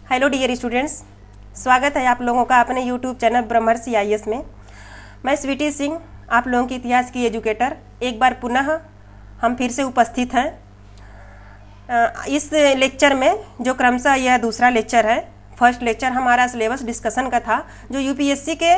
Hello dear students, स्वागत है आप लोगों का अपने यूट्यूब चैनल ब्रह्मर्षि IAS में। मैं स्वीटी सिंह, आप लोगों के इतिहास की एजुकेटर, एक बार पुनः हम फिर से उपस्थित हैं। इस लेक्चर में जो क्रमशः यह दूसरा लेक्चर है, फर्स्ट लेक्चर हमारा सिलेबस डिस्कशन का था, जो यूपीएससी के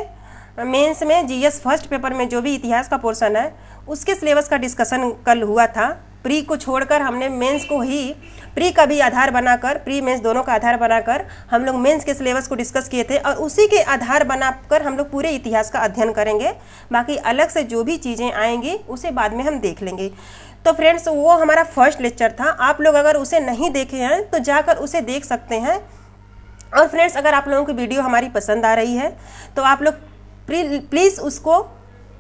मेंस में जीएस फर्स्ट पेपर में जो भी इतिहास का पोर्शन है उसके सिलेबस का डिस्कशन कल हुआ था। प्री को छोड़कर हमने मेंस को ही, प्री का भी आधार बनाकर, प्री मेंस दोनों का आधार बनाकर हम लोग मेंस के सिलेबस को डिस्कस किए थे और उसी के आधार बनाकर हम लोग पूरे इतिहास का अध्ययन करेंगे। बाकी अलग से जो भी चीज़ें आएंगी उसे बाद में हम देख लेंगे। तो फ्रेंड्स, वो हमारा फर्स्ट लेक्चर था। आप लोग अगर उसे नहीं देखे हैं तो जाकर उसे देख सकते हैं। और फ्रेंड्स, अगर आप लोगों की वीडियो हमारी पसंद आ रही है तो आप लोग प्लीज़ उसको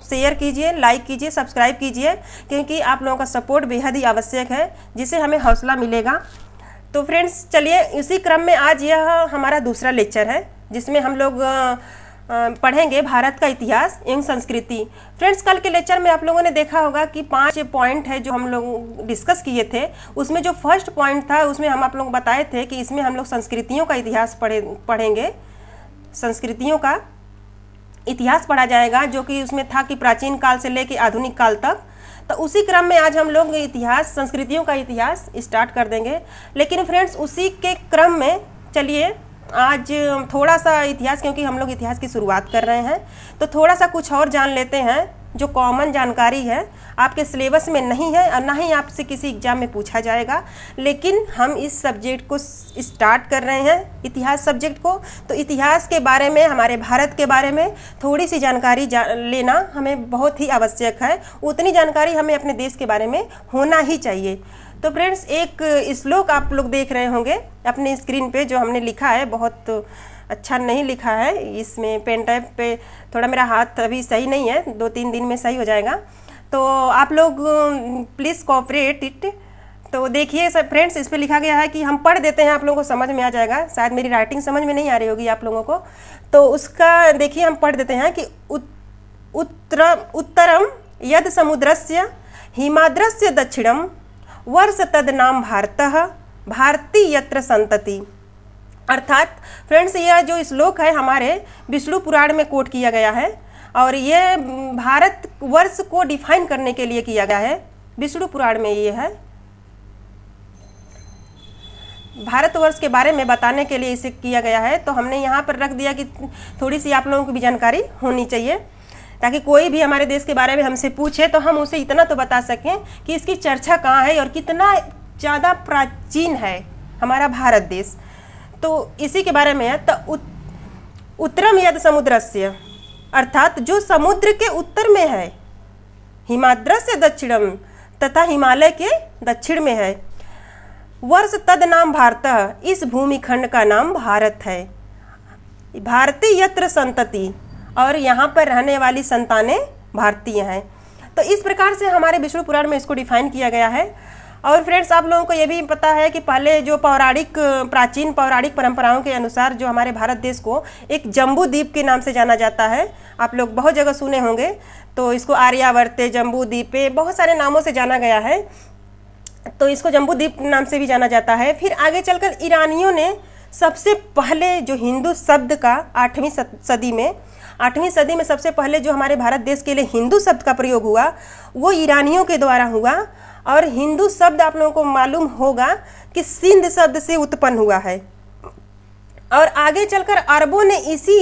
शेयर कीजिए, लाइक कीजिए, सब्सक्राइब कीजिए, क्योंकि आप लोगों का सपोर्ट बेहद ही आवश्यक है, जिससे हमें हौसला मिलेगा। तो फ्रेंड्स, चलिए इसी क्रम में आज यह हमारा दूसरा लेक्चर है, जिसमें हम लोग पढ़ेंगे भारत का इतिहास एवं संस्कृति। फ्रेंड्स, कल के लेक्चर में आप लोगों ने देखा होगा कि 5 पॉइंट है जो हम लोग डिस्कस किए थे। उसमें जो फर्स्ट पॉइंट था उसमें हम आप लोग बताए थे कि इसमें हम लोग संस्कृतियों का इतिहास पढ़ेंगे, संस्कृतियों का इतिहास पढ़ा जाएगा, जो कि उसमें था कि प्राचीन काल से लेकर आधुनिक काल तक। तो उसी क्रम में आज हम लोग इतिहास, संस्कृतियों का इतिहास स्टार्ट कर देंगे। लेकिन फ्रेंड्स, उसी के क्रम में चलिए आज थोड़ा सा इतिहास, क्योंकि हम लोग इतिहास की शुरुआत कर रहे हैं तो थोड़ा सा कुछ और जान लेते हैं जो कॉमन जानकारी है, आपके सिलेबस में नहीं है और ना ही आपसे किसी एग्जाम में पूछा जाएगा। लेकिन हम इस सब्जेक्ट को स्टार्ट कर रहे हैं, इतिहास सब्जेक्ट को। तो इतिहास के बारे में, हमारे भारत के बारे में थोड़ी सी जानकारी लेना हमें बहुत ही आवश्यक है। उतनी जानकारी हमें अपने देश के बारे में होना ही चाहिए। तो फ्रेंड्स, एक श्लोक आप लोग देख रहे होंगे अपनी स्क्रीन पे, जो हमने लिखा है, बहुत अच्छा नहीं लिखा है। इसमें पेन टाइप पे थोड़ा मेरा हाथ अभी सही नहीं है, 2-3 दिन में सही हो जाएगा, तो आप लोग प्लीज़ कोऑपरेट इट। तो देखिए सब फ्रेंड्स, इस पे लिखा गया है कि हम पढ़ देते हैं, आप लोगों को समझ में आ जाएगा। शायद मेरी राइटिंग समझ में नहीं आ रही होगी आप लोगों को, तो उसका देखिए हम पढ़ देते हैं कि उत्तरम यद समुद्रस्य हिमाद्रस्य दक्षिणम वर्ष तद नाम भारतः भारती यत्र संतति। अर्थात फ्रेंड्स, यह जो श्लोक है हमारे विष्णु पुराण में कोट किया गया है और ये भारत वर्ष को डिफाइन करने के लिए किया गया है। विष्णु पुराण में ये है, भारतवर्ष के बारे में बताने के लिए इसे किया गया है। तो हमने यहाँ पर रख दिया कि थोड़ी सी आप लोगों को भी जानकारी होनी चाहिए, ताकि कोई भी हमारे देश के बारे में हमसे पूछे तो हम उसे इतना तो बता सकें कि इसकी चर्चा कहाँ है और कितना ज़्यादा प्राचीन है हमारा भारत देश। तो इसी के बारे में है। तो उत्तरम यद समुद्रस्य, अर्थात जो समुद्र के उत्तर में है, हिमाद्रस्य दक्षिणम, तथा हिमालय के दक्षिण में है, वर्ष तद नाम भारत, इस भूमिखंड का नाम भारत है, भारतीय यत्र संतति, और यहाँ पर रहने वाली संतानें भारतीय हैं। तो इस प्रकार से हमारे विष्णु पुराण में इसको डिफाइन किया गया है। और फ्रेंड्स, आप लोगों को ये भी पता है कि पहले जो प्राचीन पौराणिक परंपराओं के अनुसार जो हमारे भारत देश को एक जम्बू द्वीप के नाम से जाना जाता है। आप लोग बहुत जगह सुने होंगे, तो इसको आर्यावर्ते, जम्बू द्वीपे, बहुत सारे नामों से जाना गया है। तो इसको जम्बू द्वीप नाम से भी जाना जाता है। फिर आगे चलकर ईरानियों ने सबसे पहले जो हिंदू शब्द का 8वीं सदी में सबसे पहले जो हमारे भारत देश के लिए हिंदू शब्द का प्रयोग हुआ वो ईरानियों के द्वारा हुआ। और हिंदू शब्द आप लोगों को मालूम होगा कि सिंध शब्द से उत्पन्न हुआ है। और आगे चलकर अरबों ने इसी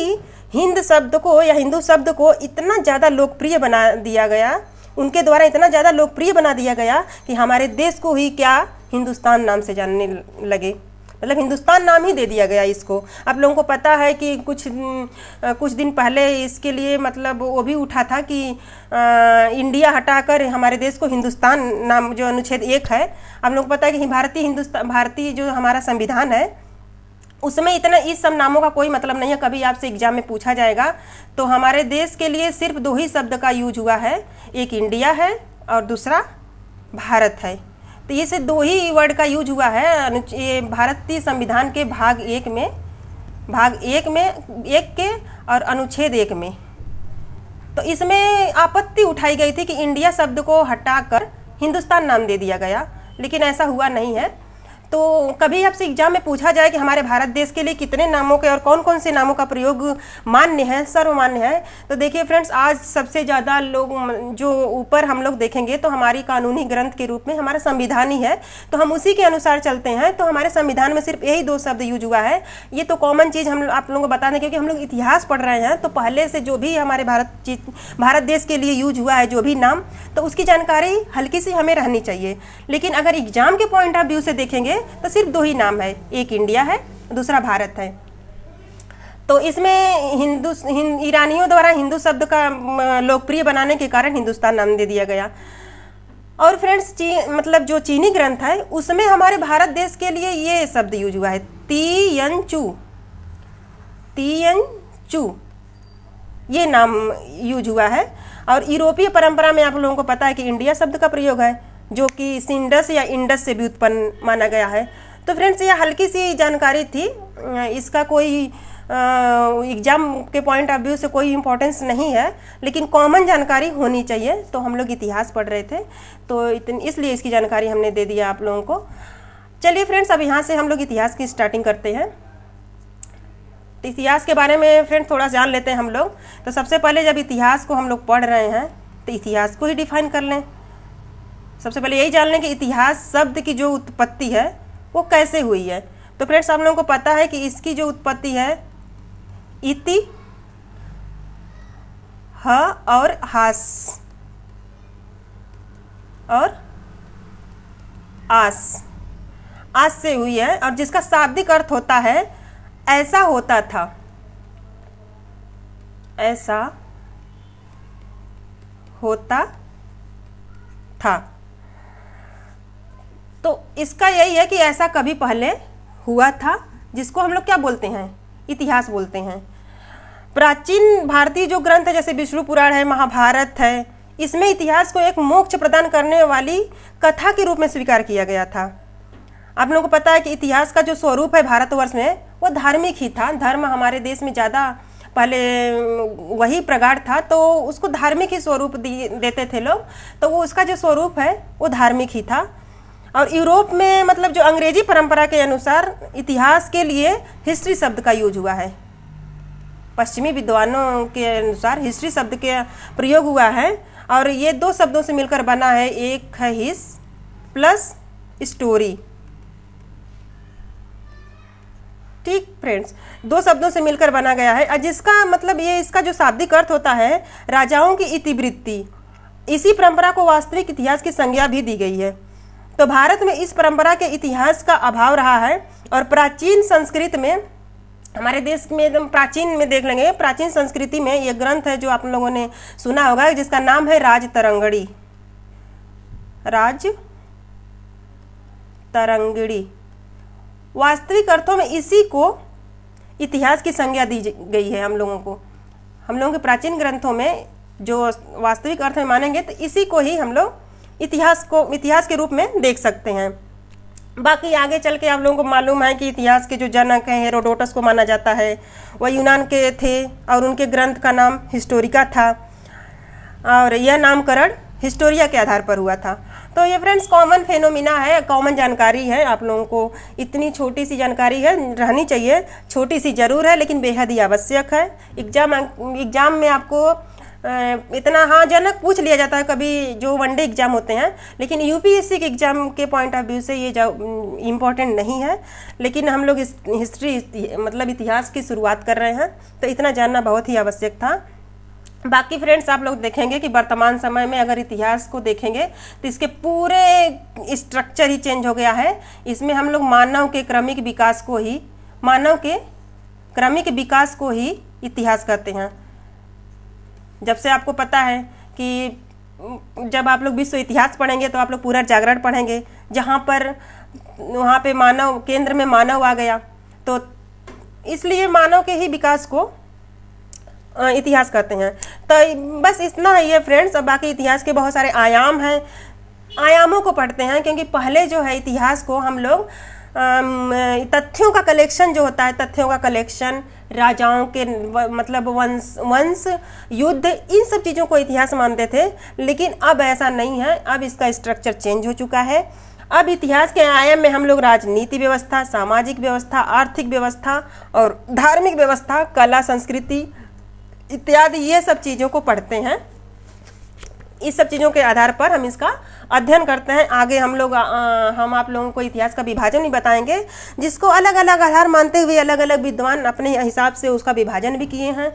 हिंद शब्द को या हिंदू शब्द को इतना ज़्यादा लोकप्रिय बना दिया गया, उनके द्वारा इतना ज़्यादा लोकप्रिय बना दिया गया कि हमारे देश को ही क्या हिंदुस्तान नाम से जानने लगे, मतलब हिंदुस्तान नाम ही दे दिया गया इसको। आप लोगों को पता है कि कुछ दिन पहले इसके लिए मतलब वो भी उठा था कि इंडिया हटाकर हमारे देश को हिंदुस्तान नाम, जो अनुच्छेद 1 है, आप लोगों को पता है कि भारतीय जो हमारा संविधान है उसमें इतना इस सब नामों का कोई मतलब नहीं है। कभी आपसे एग्जाम में पूछा जाएगा तो हमारे देश के लिए सिर्फ 2 ही शब्द का यूज हुआ है, एक इंडिया है और दूसरा भारत है। तो ये से 2 ही वर्ड का यूज हुआ है ये भारतीय संविधान के भाग 1 में 1 के और अनुच्छेद 1 में। तो इसमें आपत्ति उठाई गई थी कि इंडिया शब्द को हटाकर हिंदुस्तान नाम दे दिया गया, लेकिन ऐसा हुआ नहीं है। तो कभी आपसे एग्जाम में पूछा जाए कि हमारे भारत देश के लिए कितने नामों के और कौन कौन से नामों का प्रयोग मान्य है, सर्वमान्य है, तो देखिए फ्रेंड्स, आज सबसे ज़्यादा लोग जो ऊपर हम लोग देखेंगे तो हमारी कानूनी ग्रंथ के रूप में हमारा संविधान ही है, तो हम उसी के अनुसार चलते हैं। तो हमारे संविधान में सिर्फ यही 2 शब्द यूज हुआ है। ये तो कॉमन चीज़ हम आप लोगों को बता दें, क्योंकि हम लोग इतिहास पढ़ रहे हैं, तो पहले से जो भी हमारे भारत देश के लिए यूज हुआ है जो भी नाम, तो उसकी जानकारी हल्की सी हमें रहनी चाहिए। लेकिन अगर एग्जाम के पॉइंट ऑफ व्यू से देखेंगे तो सिर्फ 2 ही नाम है, एक इंडिया है, दूसरा भारत है। तो इसमें ईरानियों द्वारा हिंदू शब्द का लोकप्रिय बनाने के कारण हिंदुस्तान नाम दे दिया गया। और फ्रेंड्स, मतलब जो चीनी ग्रंथ है उसमें हमारे भारत देश के लिए ये शब्द यूज हुआ है, तियनचू, ये नाम यूज हुआ है। और यूरोपीय परंपरा में आप लोगों को पता है कि इंडिया शब्द का प्रयोग है, जो कि सिंडस या इंडस से भी उत्पन्न माना गया है। तो फ्रेंड्स, ये हल्की सी जानकारी थी, इसका कोई एग्जाम के पॉइंट ऑफ व्यू से कोई इम्पोर्टेंस नहीं है, लेकिन कॉमन जानकारी होनी चाहिए। तो हम लोग इतिहास पढ़ रहे थे, तो इसलिए इसकी जानकारी हमने दे दिया आप लोगों को। चलिए फ्रेंड्स, अब यहाँ से हम लोग इतिहास की स्टार्टिंग करते हैं। तो इतिहास के बारे में फ्रेंड्स थोड़ा जान लेते हैं हम लोग। तो सबसे पहले जब इतिहास को हम लोग पढ़ रहे हैं तो इतिहास को ही डिफाइन कर लें। सबसे पहले यही जान लें कि इतिहास शब्द की जो उत्पत्ति है वो कैसे हुई है। तो फ्रेंड्स, हम लोगों को पता है कि इसकी जो उत्पत्ति है इति, ह और हास और आस से हुई है, और जिसका शाब्दिक अर्थ होता है ऐसा होता था, ऐसा होता था। तो इसका यही है कि ऐसा कभी पहले हुआ था, जिसको हम लोग क्या बोलते हैं, इतिहास बोलते हैं। प्राचीन भारतीय जो ग्रंथ है, जैसे विष्णु पुराण है, महाभारत है, इसमें इतिहास को एक मोक्ष प्रदान करने वाली कथा के रूप में स्वीकार किया गया था। आप लोगों को पता है कि इतिहास का जो स्वरूप है भारतवर्ष में वो धार्मिक ही था। धर्म हमारे देश में ज़्यादा पहले वही प्रगाढ़ था, तो उसको धार्मिक ही स्वरूप देते थे लोग। तो वो उसका जो स्वरूप है वो धार्मिक ही था। और यूरोप में मतलब जो अंग्रेजी परंपरा के अनुसार इतिहास के लिए हिस्ट्री शब्द का यूज हुआ है। पश्चिमी विद्वानों के अनुसार हिस्ट्री शब्द के प्रयोग हुआ है, और ये 2 शब्दों से मिलकर बना है, एक है हिस प्लस स्टोरी। ठीक फ्रेंड्स, 2 शब्दों से मिलकर बना गया है, और जिसका मतलब ये इसका जो शाब्दिक अर्थ होता है राजाओं की इतिवृत्ति। इसी परंपरा को वास्तविक इतिहास की संज्ञा भी दी गई है। तो भारत में इस परंपरा के इतिहास का अभाव रहा है, और प्राचीन संस्कृत में, हमारे देश में एकदम प्राचीन में देख लेंगे, प्राचीन संस्कृति में ये ग्रंथ है जो आप लोगों ने सुना होगा, जिसका नाम है राजतरंगिणी। वास्तविक अर्थों में इसी को इतिहास की संज्ञा दी गई है। हम लोगों के प्राचीन ग्रंथों में जो वास्तविक अर्थ में मानेंगे तो इसी को ही हम लोग इतिहास के रूप में देख सकते हैं। बाकी आगे चल के आप लोगों को मालूम है कि इतिहास के जो जनक हैं हेरोडोटस को माना जाता है, वह यूनान के थे, और उनके ग्रंथ का नाम हिस्टोरिका था, और यह नामकरण हिस्टोरिया के आधार पर हुआ था। तो ये फ्रेंड्स कॉमन फेनोमिना है, कॉमन जानकारी है। आप लोगों को इतनी छोटी सी जानकारी है, रहनी चाहिए, छोटी सी ज़रूर है लेकिन बेहद ही आवश्यक है। एग्जाम में आपको इतना हाँ जनक पूछ लिया जाता है कभी, जो वनडे एग्जाम होते हैं, लेकिन यूपीएससी के एग्जाम के पॉइंट ऑफ व्यू से ये इम्पोर्टेंट नहीं है। लेकिन हम लोग हिस्ट्री मतलब इतिहास की शुरुआत कर रहे हैं, तो इतना जानना बहुत ही आवश्यक था। बाकी फ्रेंड्स, आप लोग देखेंगे कि वर्तमान समय में अगर इतिहास को देखेंगे तो इसके पूरे स्ट्रक्चर ही चेंज हो गया है। इसमें हम लोग मानव के क्रमिक विकास को ही इतिहास कहते हैं। जब से आपको पता है कि जब आप लोग विश्व इतिहास पढ़ेंगे तो आप लोग पूरा जागरण पढ़ेंगे, जहाँ पर वहाँ पे मानव केंद्र में मानव आ गया, तो इसलिए मानव के ही विकास को इतिहास कहते हैं। तो बस इतना ही है फ्रेंड्स। अब बाकी इतिहास के बहुत सारे आयाम हैं, आयामों को पढ़ते हैं, क्योंकि पहले जो है इतिहास को हम लोग तथ्यों का कलेक्शन जो होता है, तथ्यों का कलेक्शन, राजाओं के मतलब वंश, युद्ध, इन सब चीज़ों को इतिहास मानते थे। लेकिन अब ऐसा नहीं है, अब इसका स्ट्रक्चर चेंज हो चुका है। अब इतिहास के आयाम में हम लोग राजनीति व्यवस्था, सामाजिक व्यवस्था, आर्थिक व्यवस्था और धार्मिक व्यवस्था, कला, संस्कृति इत्यादि ये सब चीज़ों को पढ़ते हैं। इस सब चीज़ों के आधार पर हम इसका अध्ययन करते हैं। आगे हम आप लोगों को इतिहास का विभाजन भी बताएंगे, जिसको अलग अलग आधार मानते हुए अलग अलग विद्वान अपने हिसाब से उसका विभाजन भी किए हैं।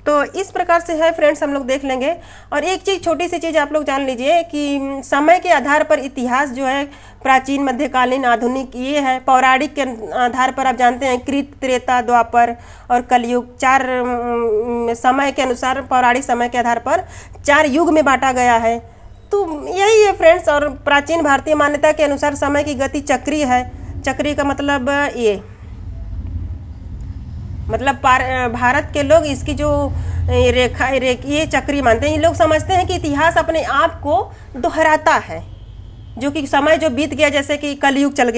तो इस प्रकार से है फ्रेंड्स, हम लोग देख लेंगे। और एक चीज़, छोटी सी चीज़ आप लोग जान लीजिए कि समय के आधार पर इतिहास जो है प्राचीन, मध्यकालीन, आधुनिक ये है। पौराणिक के आधार पर आप जानते हैं कृत, त्रेता, द्वापर और कलयुग, 4 समय के अनुसार, पौराणिक समय के आधार पर 4 युग में बांटा गया है। तो यही है फ्रेंड्स। और प्राचीन भारतीय मान्यता के अनुसार समय की गति चक्रीय है। चक्रीय का मतलब ये भारत के लोग इसकी जो रेखा ये चक्री मानते हैं। ये लोग समझते हैं कि इतिहास अपने आप को दोहराता है, जो कि समय जो बीत गया, जैसे कि कलयुग चल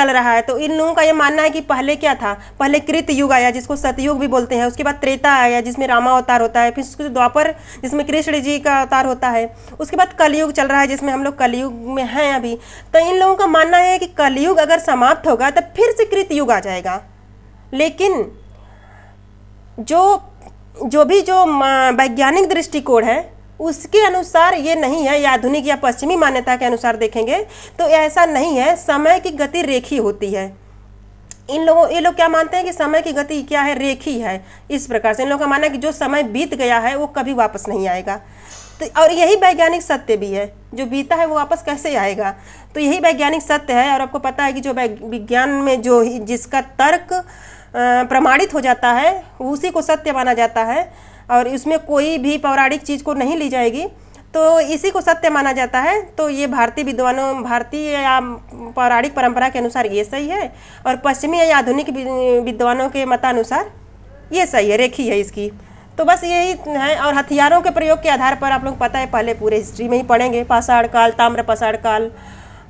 रहा है। तो इन लोगों का ये मानना है कि पहले क्या था, पहले कृत युग आया जिसको सतयुग भी बोलते हैं, उसके बाद त्रेता आया जिसमें रामावतार होता है, फिर द्वापर जिसमें कृष्ण जी का अवतार होता है, उसके बाद कलयुग चल रहा है जिसमें हम लोग कलयुग में हैं अभी। तो इन लोगों का मानना है कि कलयुग अगर समाप्त होगा तो फिर से कृत युग आ जाएगा। लेकिन जो वैज्ञानिक दृष्टिकोण है उसके अनुसार ये नहीं है, या आधुनिक या पश्चिमी मान्यता के अनुसार देखेंगे तो ऐसा नहीं है। समय की गति रेखी होती है। ये लोग क्या मानते हैं कि समय की गति क्या है, रेखी है। इस प्रकार से इन लोगों का मानना है कि जो समय बीत गया है वो कभी वापस नहीं आएगा। तो और यही वैज्ञानिक सत्य भी है, जो बीता है वो वापस कैसे आएगा। तो यही वैज्ञानिक सत्य है। और आपको पता है कि जो विज्ञान में जिसका तर्क प्रमाणित हो जाता है उसी को सत्य माना जाता है, और इसमें कोई भी पौराणिक चीज़ को नहीं ली जाएगी, तो इसी को सत्य माना जाता है। तो ये भारतीय या पौराणिक परंपरा के अनुसार ये सही है, और पश्चिमी या आधुनिक विद्वानों के मतानुसार ये सही है, रेखी है इसकी। तो बस यही है। और हथियारों के प्रयोग के आधार पर आप लोग पता है, पहले पूरे हिस्ट्री में ही पढ़ेंगे, पाषाण काल, ताम्र पाषाण काल,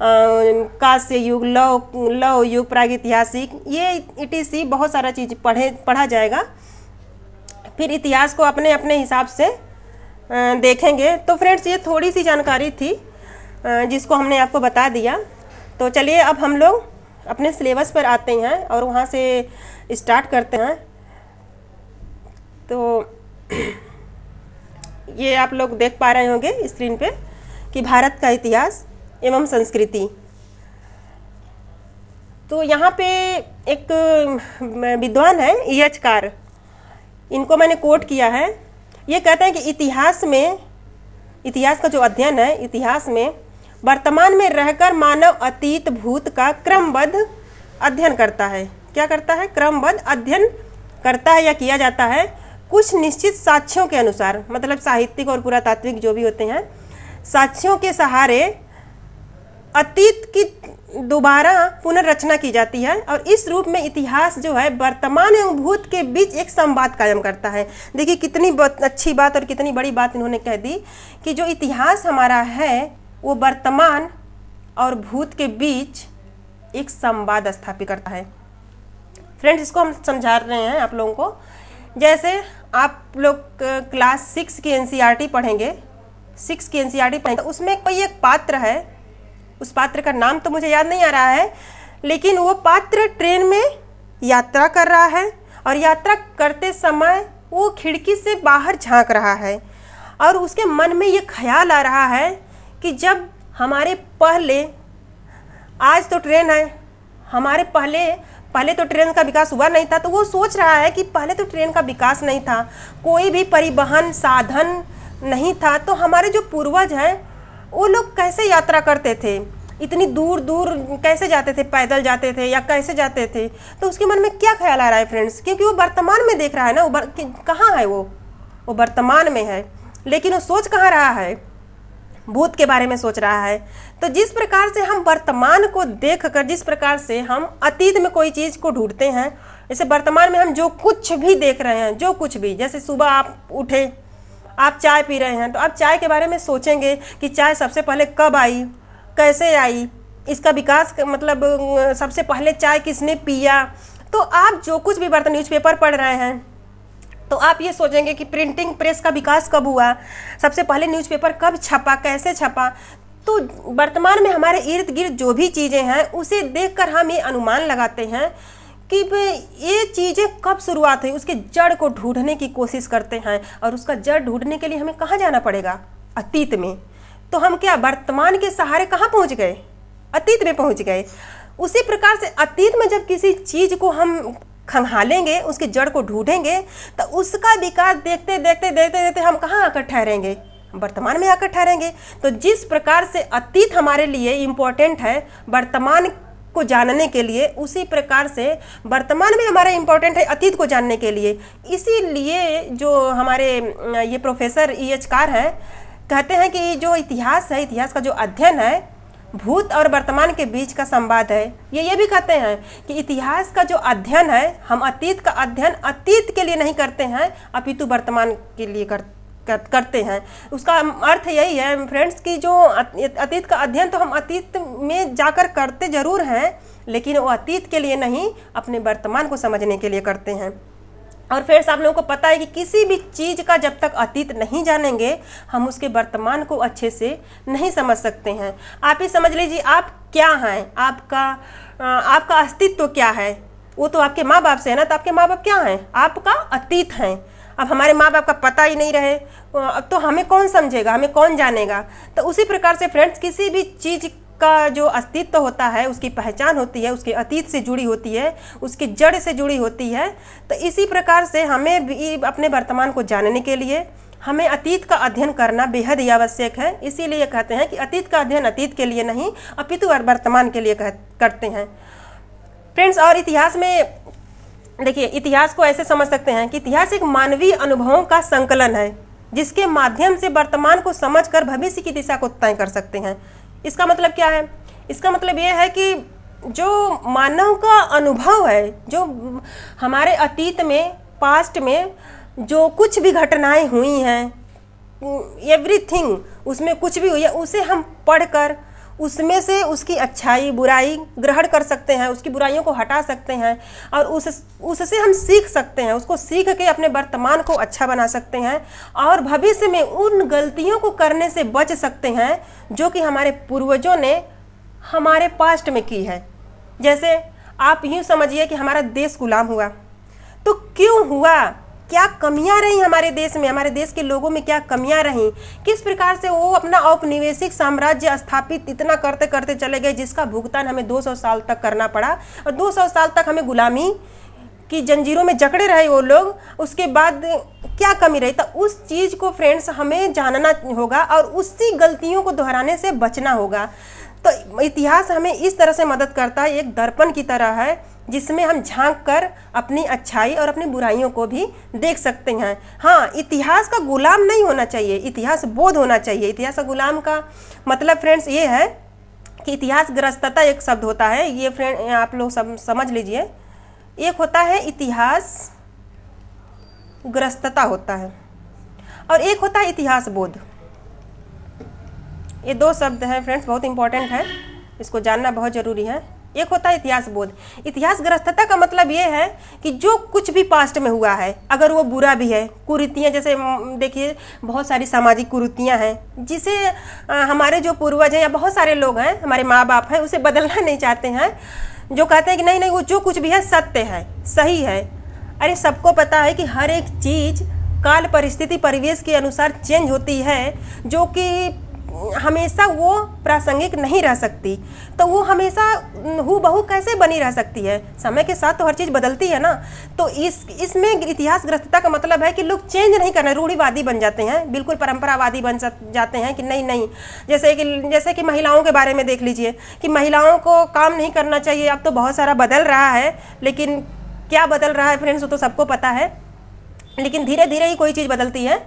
कांस्य युग, लौह युग, प्रागैतिहासिक, ये ETC बहुत सारा चीज़ पढ़ा जाएगा। फिर इतिहास को अपने अपने हिसाब से देखेंगे। तो फ्रेंड्स, ये थोड़ी सी जानकारी थी जिसको हमने आपको बता दिया। तो चलिए अब हम लोग अपने सिलेबस पर आते हैं और वहाँ से स्टार्ट करते हैं। तो ये आप लोग देख पा रहे होंगे स्क्रीन पे कि भारत का इतिहास एवं संस्कृति। तो यहाँ पे एक विद्वान है EH कार, इनको मैंने कोट किया है। ये कहते हैं कि इतिहास का जो अध्ययन है, इतिहास में वर्तमान में रहकर मानव अतीत भूत का क्रमबद्ध अध्ययन करता है। क्या करता है? क्रमबद्ध अध्ययन करता है या किया जाता है कुछ निश्चित साक्ष्यों के अनुसार, मतलब साहित्यिक और पुरातात्विक जो भी होते हैं, साक्ष्यों के सहारे अतीत की दोबारा पुनर्रचना की जाती है। और इस रूप में इतिहास जो है वर्तमान एवं भूत के बीच एक संवाद कायम करता है। देखिए कितनी अच्छी बात और कितनी बड़ी बात इन्होंने कह दी कि जो इतिहास हमारा है वो वर्तमान और भूत के बीच एक संवाद स्थापित करता है। फ्रेंड्स, इसको हम समझा रहे हैं आप लोगों को। जैसे आप लोग क्लास 6 की NCERT पढ़ेंगे, 6 की NCERT पढ़ेंगे, तो उसमें कोई एक पात्र है, उस पात्र का नाम तो मुझे याद नहीं आ रहा है, लेकिन वो पात्र ट्रेन में यात्रा कर रहा है और यात्रा करते समय वो खिड़की से बाहर झांक रहा है और उसके मन में ये ख्याल आ रहा है कि जब हमारे पहले, आज तो ट्रेन है, हमारे पहले तो ट्रेन का विकास हुआ नहीं था, तो वो सोच रहा है कि पहले तो ट्रेन का विकास नहीं था, कोई भी परिवहन साधन नहीं था, तो हमारे जो पूर्वज हैं वो लोग कैसे यात्रा करते थे, इतनी दूर दूर कैसे जाते थे, पैदल जाते थे या कैसे जाते थे। तो उसके मन में क्या ख्याल आ रहा है फ्रेंड्स, क्योंकि वो वर्तमान में देख रहा है ना, कहाँ है वो वर्तमान में है, लेकिन वो सोच कहाँ रहा है, भूत के बारे में सोच रहा है। तो जिस प्रकार से हम वर्तमान को देखकर, जिस प्रकार से हम अतीत में कोई चीज़ को ढूंढते हैं, जैसे वर्तमान में हम जो कुछ भी देख रहे हैं, जो कुछ भी, जैसे सुबह आप उठे, आप चाय पी रहे हैं, तो आप चाय के बारे में सोचेंगे कि चाय सबसे पहले कब आई, कैसे आई, इसका विकास मतलब सबसे पहले चाय किसने पिया। तो आप जो कुछ भी न्यूज़पेपर पढ़ रहे हैं तो आप ये सोचेंगे कि प्रिंटिंग प्रेस का विकास कब हुआ, सबसे पहले न्यूज़पेपर कब छपा, कैसे छपा। तो वर्तमान में हमारे इर्द गिर्द जो भी चीज़ें हैं उसे देखकर हम ये अनुमान लगाते हैं कि ये चीज़ें कब शुरुआत हुई, उसके जड़ को ढूंढने की कोशिश करते हैं। और उसका जड़ ढूंढने के लिए हमें कहाँ जाना पड़ेगा? अतीत में। तो हम क्या वर्तमान के सहारे कहाँ पहुँच गए? अतीत में पहुँच गए। उसी प्रकार से अतीत में जब किसी चीज़ को हम खंगालेंगे, उसके जड़ को ढूंढेंगे, तो उसका विकास देखते देखते देखते देखते हम कहाँ आकर ठहरेंगे? वर्तमान में आकर ठहरेंगे। तो जिस प्रकार से अतीत हमारे लिए इम्पोर्टेंट है वर्तमान को जानने के लिए, उसी प्रकार से वर्तमान में हमारा इम्पोर्टेंट है अतीत को जानने के लिए। इसीलिए जो हमारे ये प्रोफेसर E.H. कार हैं, कहते हैं कि जो इतिहास है, इतिहास का जो अध्ययन है, भूत और वर्तमान के बीच का संवाद है। ये भी कहते हैं कि इतिहास का जो अध्ययन है, हम अतीत का अध्ययन अतीत के लिए नहीं करते हैं, अपितु वर्तमान के लिए करते हैं। उसका अर्थ यही है फ्रेंड्स कि जो अतीत का अध्ययन तो हम अतीत में जाकर करते जरूर हैं, लेकिन वो अतीत के लिए नहीं, अपने वर्तमान को समझने के लिए करते हैं। और फ्रेंड्स, आप लोगों को पता है कि किसी भी चीज़ का जब तक अतीत नहीं जानेंगे, हम उसके वर्तमान को अच्छे से नहीं समझ सकते हैं। आप ही समझ लीजिए, आप क्या हैं, आपका अस्तित्व क्या है, वो तो आपके माँ बाप से है ना। तो आपके माँ बाप क्या हैं? आपका अतीत हैं। अब हमारे माँ बाप का पता ही नहीं रहे तो हमें कौन समझेगा, हमें कौन जानेगा? तो उसी प्रकार से फ्रेंड्स, किसी भी चीज़ का जो अस्तित्व होता है, उसकी पहचान होती है, उसके अतीत से जुड़ी होती है, उसकी जड़ से जुड़ी होती है। तो इसी प्रकार से हमें भी अपने वर्तमान को जानने के लिए हमें अतीत का अध्ययन करना बेहद ही आवश्यक है। इसीलिए कहते हैं कि अतीत का अध्ययन अतीत के लिए नहीं, अपितु वर्तमान के लिए करते हैं फ्रेंड्स। और इतिहास में देखिए, इतिहास को ऐसे समझ सकते हैं कि इतिहास एक मानवीय अनुभवों का संकलन है, जिसके माध्यम से वर्तमान को समझकर भविष्य की दिशा को तय कर सकते हैं। इसका मतलब क्या है? इसका मतलब ये है कि जो मानव का अनुभव है, जो हमारे अतीत में, पास्ट में जो कुछ भी घटनाएं हुई हैं, एवरीथिंग, उसमें कुछ भी हुई है, उसे हम पढ़कर उसमें से उसकी अच्छाई बुराई ग्रहण कर सकते हैं, उसकी बुराइयों को हटा सकते हैं और उससे हम सीख सकते हैं। उसको सीख के अपने वर्तमान को अच्छा बना सकते हैं और भविष्य में उन गलतियों को करने से बच सकते हैं जो कि हमारे पूर्वजों ने हमारे पास्ट में की है। जैसे आप यूँ समझिए कि हमारा देश गुलाम हुआ, तो क्यों हुआ, क्या कमियां रही हमारे देश में, हमारे देश के लोगों में क्या कमियां रहीं, किस प्रकार से वो अपना औपनिवेशिक साम्राज्य स्थापित इतना करते करते चले गए, जिसका भुगतान हमें 200 साल तक करना पड़ा और 200 साल तक हमें गुलामी की जंजीरों में जकड़े रहे वो लोग। उसके बाद क्या कमी रही, तो उस चीज़ को फ्रेंड्स हमें जानना होगा और उसी गलतियों को दोहराने से बचना होगा। तो इतिहास हमें इस तरह से मदद करता है, एक दर्पण की तरह है जिसमें हम झांक कर अपनी अच्छाई और अपनी बुराइयों को भी देख सकते हैं। हाँ, इतिहास का गुलाम नहीं होना चाहिए, इतिहास बोध होना चाहिए। इतिहास का गुलाम का मतलब फ्रेंड्स ये है कि इतिहास ग्रस्तता एक शब्द होता है, ये फ्रेंड आप लोग समझ लीजिए। एक होता है इतिहास ग्रस्तता होता है और एक होता है इतिहास बोध। ये दो शब्द हैं फ्रेंड्स, बहुत इंपॉर्टेंट है, इसको जानना बहुत ज़रूरी है। एक होता है इतिहास बोध। इतिहास ग्रस्तता का मतलब ये है कि जो कुछ भी पास्ट में हुआ है, अगर वो बुरा भी है, कुरीतियाँ, जैसे देखिए बहुत सारी सामाजिक कुरीतियाँ हैं जिसे हमारे जो पूर्वज हैं या बहुत सारे लोग हैं, हमारे माँ बाप हैं, उसे बदलना नहीं चाहते हैं, जो कहते हैं कि नहीं नहीं वो जो कुछ भी है सत्य है, सही है। अरे सबको पता है कि हर एक चीज़ काल, परिस्थिति, परिवेश के अनुसार चेंज होती है, जो कि हमेशा वो प्रासंगिक नहीं रह सकती। तो वो हमेशा हूबहू कैसे बनी रह सकती है? समय के साथ तो हर चीज़ बदलती है ना। तो इसमें इतिहास ग्रस्तता का मतलब है कि लोग चेंज नहीं करना, रूढ़िवादी बन जाते हैं, बिल्कुल परंपरावादी बन जाते हैं कि नहीं नहीं। जैसे कि महिलाओं के बारे में देख लीजिए कि महिलाओं को काम नहीं करना चाहिए। अब तो बहुत सारा बदल रहा है, लेकिन क्या बदल रहा है फ्रेंड्स वो तो सबको पता है, लेकिन धीरे धीरे ही कोई चीज़ बदलती है।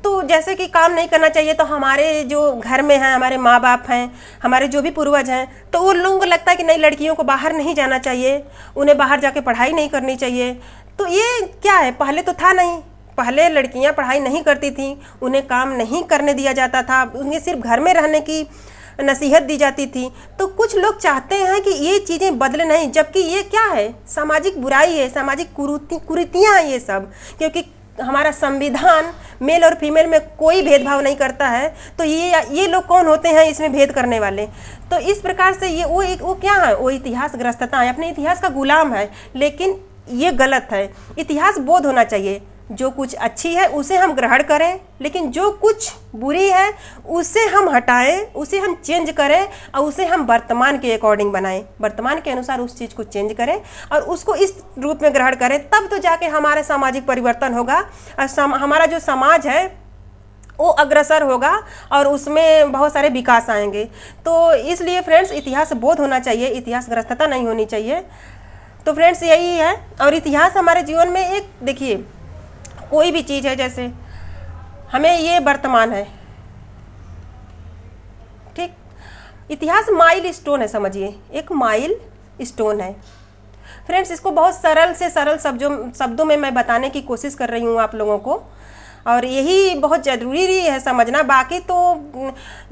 तो जैसे कि काम नहीं करना चाहिए, तो हमारे जो घर में हैं, हमारे माँ बाप हैं, हमारे जो भी पूर्वज हैं, तो उन लोगों को लगता है कि नहीं, लड़कियों को बाहर नहीं जाना चाहिए, उन्हें बाहर जाके पढ़ाई नहीं करनी चाहिए। तो ये क्या है, पहले तो था नहीं, पहले लड़कियां पढ़ाई नहीं करती थीं, उन्हें काम नहीं करने दिया जाता था, उन्हें सिर्फ घर में रहने की नसीहत दी जाती थी। तो कुछ लोग चाहते हैं कि ये चीज़ें बदले नहीं, जबकि ये क्या है, सामाजिक बुराई है, सामाजिक कुरीतियाँ हैं ये सब। क्योंकि हमारा संविधान मेल और फीमेल में कोई भेदभाव नहीं करता है, तो ये लोग कौन होते हैं इसमें भेद करने वाले। तो इस प्रकार से ये वो क्या है, वो इतिहास ग्रस्तता है, अपने इतिहास का गुलाम है। लेकिन ये गलत है। इतिहास बोध होना चाहिए, जो कुछ अच्छी है उसे हम ग्रहण करें, लेकिन जो कुछ बुरी है उसे हम हटाएं, उसे हम चेंज करें और उसे हम वर्तमान के अकॉर्डिंग बनाएं, वर्तमान के अनुसार उस चीज़ को चेंज करें और उसको इस रूप में ग्रहण करें। तब तो जाके हमारे सामाजिक परिवर्तन होगा और हमारा जो समाज है वो अग्रसर होगा और उसमें बहुत सारे विकास आएंगे। तो इसलिए फ्रेंड्स इतिहास बोध होना चाहिए, इतिहास ग्रस्तता नहीं होनी चाहिए। तो फ्रेंड्स यही है। और इतिहास हमारे जीवन में एक, देखिए कोई भी चीज़ है, जैसे हमें ये वर्तमान है, ठीक, इतिहास माइल स्टोन है, समझिए एक माइल स्टोन है। फ्रेंड्स इसको बहुत सरल से सरल शब्दों में मैं बताने की कोशिश कर रही हूँ आप लोगों को, और यही बहुत ज़रूरी है समझना। बाकी तो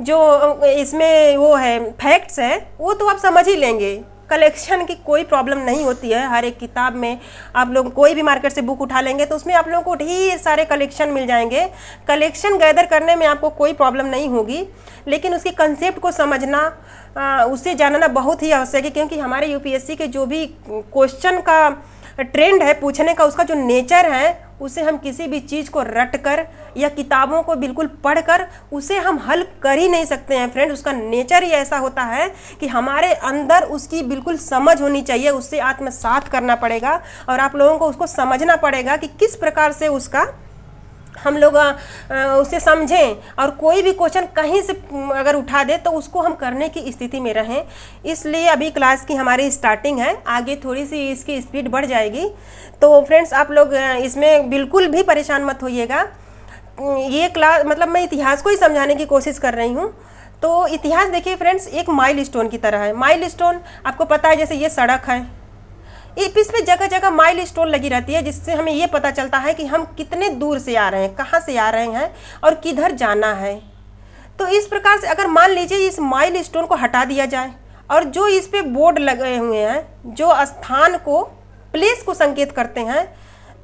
जो इसमें वो है फैक्ट्स है वो तो आप समझ ही लेंगे। कलेक्शन की कोई प्रॉब्लम नहीं होती है। हर एक किताब में आप लोग कोई भी मार्केट से बुक उठा लेंगे तो उसमें आप लोगों को ढेर सारे कलेक्शन मिल जाएंगे। कलेक्शन गैदर करने में आपको कोई प्रॉब्लम नहीं होगी, लेकिन उसके कंसेप्ट को समझना, उसे जानना बहुत ही आवश्यक है। क्योंकि हमारे यूपीएससी के जो भी क्वेश्चन का ट्रेंड है पूछने का, उसका जो नेचर है, उसे हम किसी भी चीज़ को रट कर या किताबों को बिल्कुल पढ़कर उसे हम हल कर ही नहीं सकते हैं फ्रेंड। उसका नेचर ही ऐसा होता है कि हमारे अंदर उसकी बिल्कुल समझ होनी चाहिए, उससे आत्मसात करना पड़ेगा और आप लोगों को उसको समझना पड़ेगा कि किस प्रकार से उसका हम लोग उसे समझें और कोई भी क्वेश्चन कहीं से अगर उठा दे तो उसको हम करने की स्थिति में रहें। इसलिए अभी क्लास की हमारी स्टार्टिंग है, आगे थोड़ी सी इसकी स्पीड बढ़ जाएगी। तो फ्रेंड्स आप लोग इसमें बिल्कुल भी परेशान मत होइएगा। ये क्लास मतलब मैं इतिहास को ही समझाने की कोशिश कर रही हूँ। तो इतिहास देखिए फ्रेंड्स एक माइल स्टोन की तरह है। माइल स्टोन आपको पता है, जैसे ये सड़क है, इस पे जगह जगह माइल स्टोन लगी रहती है, जिससे हमें ये पता चलता है कि हम कितने दूर से आ रहे हैं, कहाँ से आ रहे हैं और किधर जाना है। तो इस प्रकार से अगर मान लीजिए इस माइल स्टोन को हटा दिया जाए और जो इस पे बोर्ड लगे हुए हैं जो स्थान को, प्लेस को संकेत करते हैं,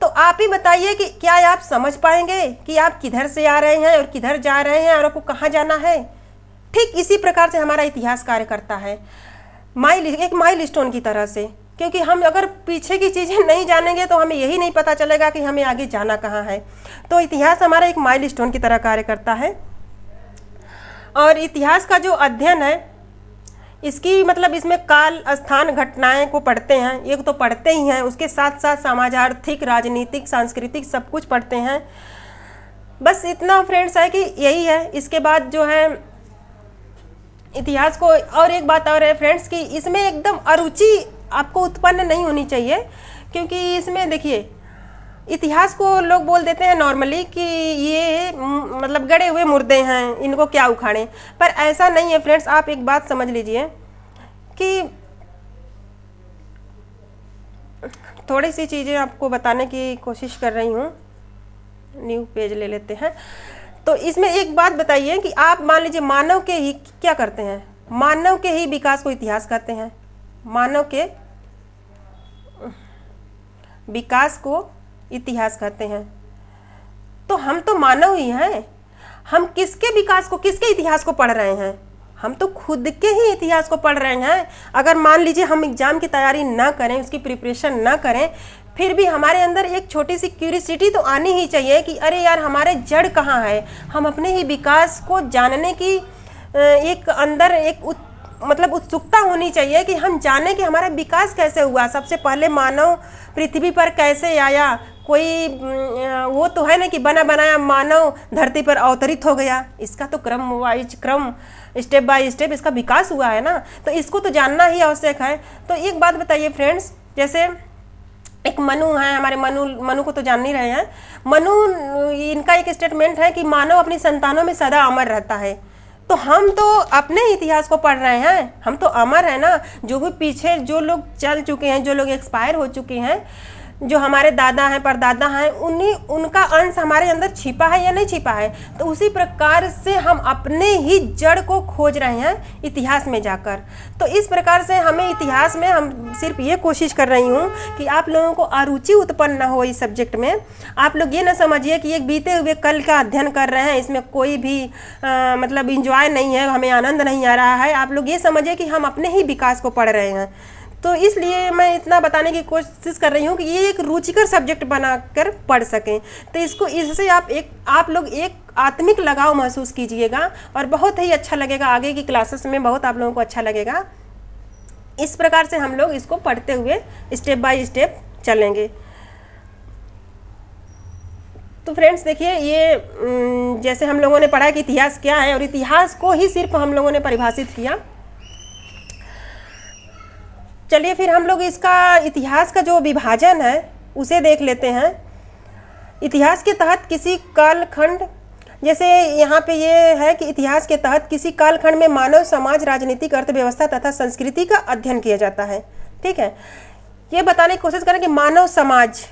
तो आप ही बताइए कि क्या आप समझ पाएंगे कि आप किधर से आ रहे हैं और किधर जा रहे हैं और आपको कहाँ जाना है। ठीक इसी प्रकार से हमारा इतिहास कार्य करता है, एक माइल स्टोन की तरह से। क्योंकि हम अगर पीछे की चीज़ें नहीं जानेंगे तो हमें यही नहीं पता चलेगा कि हमें आगे जाना कहाँ है। तो इतिहास हमारा एक माइल स्टोन की तरह कार्य करता है। और इतिहास का जो अध्ययन है, इसकी मतलब इसमें काल, स्थान, घटनाएं को पढ़ते हैं, एक तो पढ़ते ही हैं, उसके साथ साथ समाज, आर्थिक, राजनीतिक, सांस्कृतिक सब कुछ पढ़ते हैं। बस इतना फ्रेंड्स है कि यही है। इसके बाद जो है इतिहास को, और एक बात और है फ्रेंड्स कि इसमें एकदम अरुचि आपको उत्पन्न नहीं होनी चाहिए। क्योंकि इसमें देखिए इतिहास को लोग बोल देते हैं नॉर्मली कि ये मतलब गड़े हुए मुर्दे हैं, इनको क्या उखाड़ें, पर ऐसा नहीं है फ्रेंड्स। आप एक बात समझ लीजिए कि थोड़ी सी चीज़ें आपको बताने की कोशिश कर रही हूँ। न्यू पेज ले लेते हैं। तो इसमें एक बात बताइए कि आप मान लीजिए मानव के ही क्या करते हैं, मानव के ही विकास को इतिहास कहते हैं, मानव के विकास को इतिहास कहते हैं। तो हम तो मानव ही हैं, हम किसके विकास को, किसके इतिहास को पढ़ रहे हैं? हम तो खुद के ही इतिहास को पढ़ रहे हैं। अगर मान लीजिए हम एग्ज़ाम की तैयारी ना करें, उसकी प्रिपरेशन ना करें, फिर भी हमारे अंदर एक छोटी सी क्यूरियोसिटी तो आनी ही चाहिए कि अरे यार हमारे जड़ कहाँ है। हम अपने ही विकास को जानने की एक अंदर एक मतलब उत्सुकता होनी चाहिए कि हम जाने कि हमारा विकास कैसे हुआ। सबसे पहले मानव पृथ्वी पर कैसे आया, कोई वो तो है ना कि बना बनाया मानव धरती पर अवतरित हो गया। इसका तो क्रम वाइज, क्रम स्टेप बाय स्टेप इसका विकास हुआ है ना, तो इसको तो जानना ही आवश्यक है। तो एक बात बताइए फ्रेंड्स, जैसे एक मनु है, हमारे मनु को तो जान नहीं रहे हैं। मनु, इनका एक स्टेटमेंट है कि मानव अपनी संतानों में सदा अमर रहता है। तो हम तो अपने इतिहास को पढ़ रहे हैं, हम तो अमर है ना। जो भी पीछे जो लोग चल चुके हैं, जो लोग एक्सपायर हो चुके हैं, जो हमारे दादा हैं, परदादा हैं, उन्हीं उनका अंश हमारे अंदर छिपा है या नहीं छिपा है। तो उसी प्रकार से हम अपने ही जड़ को खोज रहे हैं इतिहास में जाकर। तो इस प्रकार से हमें इतिहास में, हम सिर्फ ये कोशिश कर रही हूँ कि आप लोगों को अरुचि उत्पन्न ना हो इस सब्जेक्ट में। आप लोग ये ना समझिए कि एक बीते हुए कल का अध्ययन कर रहे हैं, इसमें कोई भी मतलब इंजॉय नहीं है, हमें आनंद नहीं आ रहा है। आप लोग ये समझिए कि हम अपने ही विकास को पढ़ रहे हैं। तो इसलिए मैं इतना बताने की कोशिश कर रही हूँ कि ये एक रुचिकर सब्जेक्ट बनाकर पढ़ सकें। तो इससे आप लोग एक आत्मिक लगाव महसूस कीजिएगा और बहुत ही अच्छा लगेगा। आगे की क्लासेस में बहुत आप लोगों को अच्छा लगेगा। इस प्रकार से हम लोग इसको पढ़ते हुए स्टेप बाय स्टेप चलेंगे। तो फ्रेंड्स देखिए, ये जैसे हम लोगों ने पढ़ा कि इतिहास क्या है, और इतिहास को ही सिर्फ हम लोगों ने परिभाषित किया। चलिए फिर हम लोग इसका इतिहास का जो विभाजन है उसे देख लेते हैं। इतिहास के तहत किसी कालखंड, जैसे यहाँ पे ये है कि इतिहास के तहत किसी कालखंड में मानव समाज, राजनीतिक, अर्थव्यवस्था तथा संस्कृति का अध्ययन किया जाता है। ठीक है, ये बताने की कोशिश करें कि मानव समाज,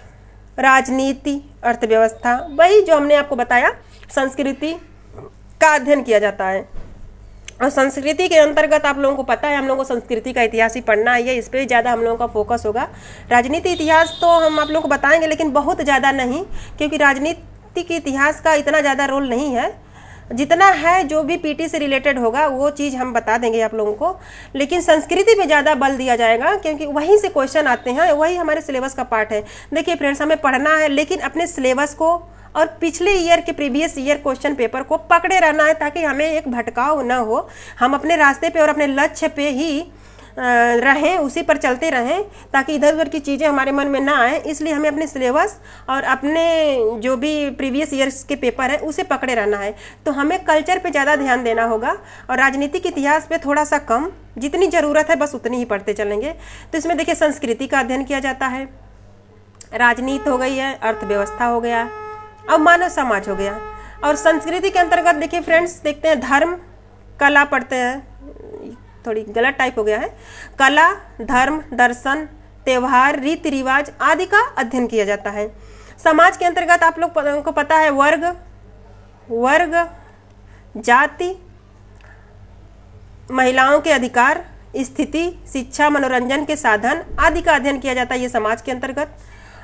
राजनीति, अर्थव्यवस्था, वही जो हमने आपको बताया, संस्कृति का अध्ययन किया जाता है। और संस्कृति के अंतर्गत आप लोगों को पता है, हम लोगों को संस्कृति का इतिहास ही पढ़ना है, इस पर ज़्यादा हम लोगों का फोकस होगा। राजनीति इतिहास तो हम आप लोगों को बताएंगे, लेकिन बहुत ज़्यादा नहीं, क्योंकि राजनीति के इतिहास का इतना ज़्यादा रोल नहीं है। जितना है जो भी पीटी से रिलेटेड होगा वो चीज़ हम बता देंगे आप लोगों को, लेकिन संस्कृति पे ज़्यादा बल दिया जाएगा, क्योंकि वहीं से क्वेश्चन आते हैं, वही हमारे सिलेबस का पार्ट है। देखिए फ्रेंड्स, हमें पढ़ना है, लेकिन अपने सिलेबस को और पिछले ईयर के प्रीवियस ईयर क्वेश्चन पेपर को पकड़े रहना है, ताकि हमें एक भटकाव ना हो। हम अपने रास्ते पे और अपने लक्ष्य पे ही रहें, उसी पर चलते रहें, ताकि इधर उधर की चीज़ें हमारे मन में ना आए। इसलिए हमें अपने सिलेबस और अपने जो भी प्रीवियस ईयर्स के पेपर है उसे पकड़े रहना है। तो हमें कल्चर पे ज़्यादा ध्यान देना होगा और राजनीतिक इतिहास पे थोड़ा सा कम, जितनी ज़रूरत है बस उतनी ही पढ़ते चलेंगे। तो इसमें देखिए, संस्कृति का अध्ययन किया जाता है, राजनीति हो गई है, अर्थव्यवस्था हो गया, अब मानव समाज हो गया। और संस्कृति के अंतर्गत देखिए फ्रेंड्स, देखते हैं धर्म, कला पढ़ते हैं, थोड़ी गलत टाइप हो गया है, कला, धर्म, दर्शन, त्यौहार, रीति रिवाज आदि का अध्ययन किया जाता है। समाज के अंतर्गत आप लोग को पता है वर्ग, जाति, महिलाओं के अधिकार, स्थिति, शिक्षा, मनोरंजन के साधन आदि का अध्ययन किया जाता है, ये समाज के अंतर्गत।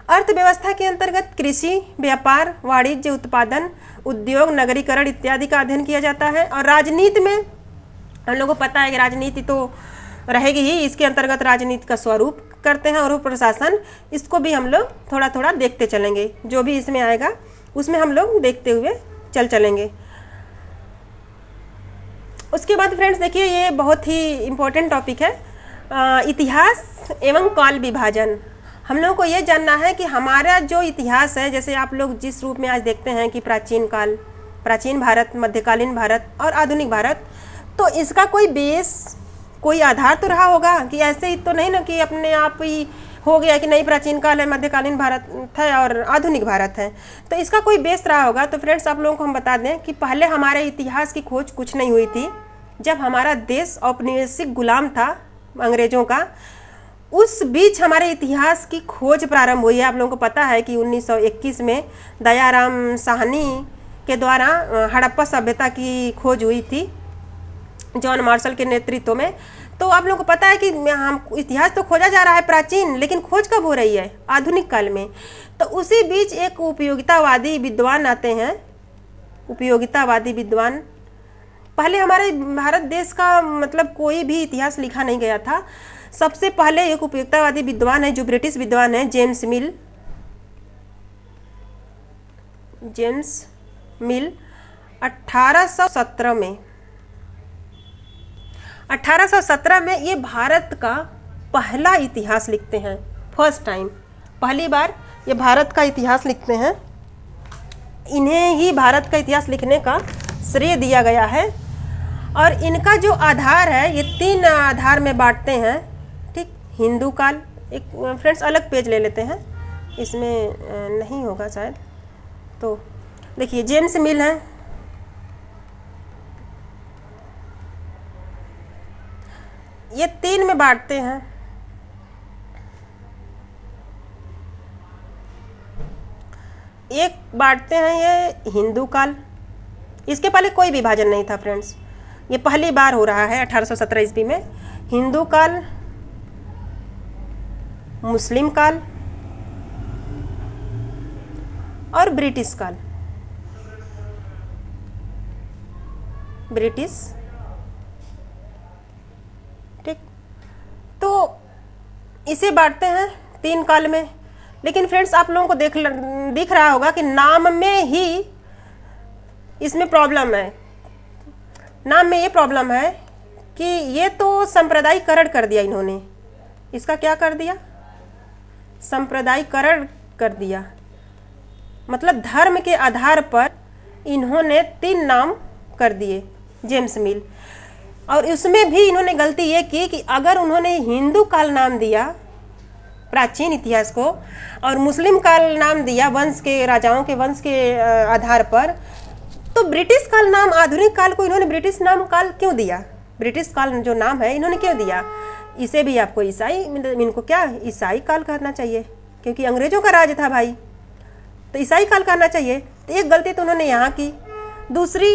अर्थव्यवस्था के अंतर्गत कृषि, व्यापार, वाणिज्य, उत्पादन, उद्योग, नगरीकरण इत्यादि का अध्ययन किया जाता है। और राजनीति में हम लोगों को पता है कि राजनीति तो रहेगी ही, इसके अंतर्गत राजनीति का स्वरूप करते हैं और प्रशासन, इसको भी हम लोग थोड़ा थोड़ा देखते चलेंगे। जो भी इसमें आएगा उसमें हम लोग देखते हुए चलेंगे। उसके बाद फ्रेंड्स देखिए, ये बहुत ही इम्पोर्टेंट टॉपिक है, इतिहास एवं काल विभाजन। हम लोगों को ये जानना है कि हमारा जो इतिहास है, जैसे आप लोग जिस रूप में आज देखते हैं कि प्राचीन काल, प्राचीन भारत, मध्यकालीन भारत और आधुनिक भारत, तो इसका कोई बेस, कोई आधार तो रहा होगा कि ऐसे ही तो नहीं ना कि अपने आप ही हो गया कि नहीं प्राचीन काल है, मध्यकालीन भारत है और आधुनिक भारत है। तो इसका कोई बेस रहा होगा। तो फ्रेंड्स आप लोगों को हम बता दें कि पहले हमारे इतिहास की खोज कुछ नहीं हुई थी। जब हमारा देश औपनिवेशिक गुलाम था अंग्रेजों का, उस बीच हमारे इतिहास की खोज प्रारंभ हुई है। आप लोगों को पता है कि 1921 में दयाराम साहनी के द्वारा हड़प्पा सभ्यता की खोज हुई थी, जॉन मार्शल के नेतृत्व में। तो आप लोगों को पता है कि हम इतिहास तो खोजा जा रहा है प्राचीन, लेकिन खोज कब हो रही है? आधुनिक काल में। तो उसी बीच एक उपयोगितावादी विद्वान आते हैं, उपयोगितावादी विद्वान। पहले हमारे भारत देश का मतलब कोई भी इतिहास लिखा नहीं गया था। सबसे पहले एक उपयोगितावादी विद्वान है जो ब्रिटिश विद्वान है, जेम्स मिल 1817 में ये भारत का पहला इतिहास लिखते हैं। फर्स्ट टाइम, पहली बार ये भारत का इतिहास लिखते हैं। इन्हें ही भारत का इतिहास लिखने का श्रेय दिया गया है। और इनका जो आधार है, ये 3 आधार में बांटते हैं। ठीक, हिंदू काल, एक फ्रेंड्स अलग पेज ले लेते हैं, इसमें नहीं होगा शायद। तो देखिए, जेम्स मिल है, ये 3 में बांटते हैं। एक बांटते हैं ये हिंदू काल, इसके पहले कोई विभाजन नहीं था फ्रेंड्स, ये पहली बार हो रहा है 1817 ईस्वी में। हिंदू काल, मुस्लिम काल और ब्रिटिश काल। ब्रिटिश, ठीक, तो इसे बांटते हैं 3 काल में। लेकिन फ्रेंड्स आप लोगों को दिख रहा होगा कि नाम में ही इसमें प्रॉब्लम है। नाम में ये प्रॉब्लम है कि ये तो सांप्रदायिकरण कर दिया इन्होंने। इसका क्या कर दिया? सांप्रदायिकरण कर दिया, मतलब धर्म के आधार पर इन्होंने 3 नाम कर दिए जेम्स मिल। और उसमें भी इन्होंने गलती ये की कि अगर उन्होंने हिंदू काल नाम दिया प्राचीन इतिहास को और मुस्लिम काल नाम दिया वंश के राजाओं के वंश के आधार पर, तो ब्रिटिश काल नाम आधुनिक काल को इन्होंने ब्रिटिश नाम काल क्यों दिया? ब्रिटिश काल जो नाम है इन्होंने क्यों दिया? इसे भी आपको ईसाई, इनको क्या ईसाई काल कहना चाहिए, क्योंकि अंग्रेजों का राज था भाई, तो ईसाई काल कहना चाहिए। तो एक गलती तो उन्होंने यहाँ की। दूसरी,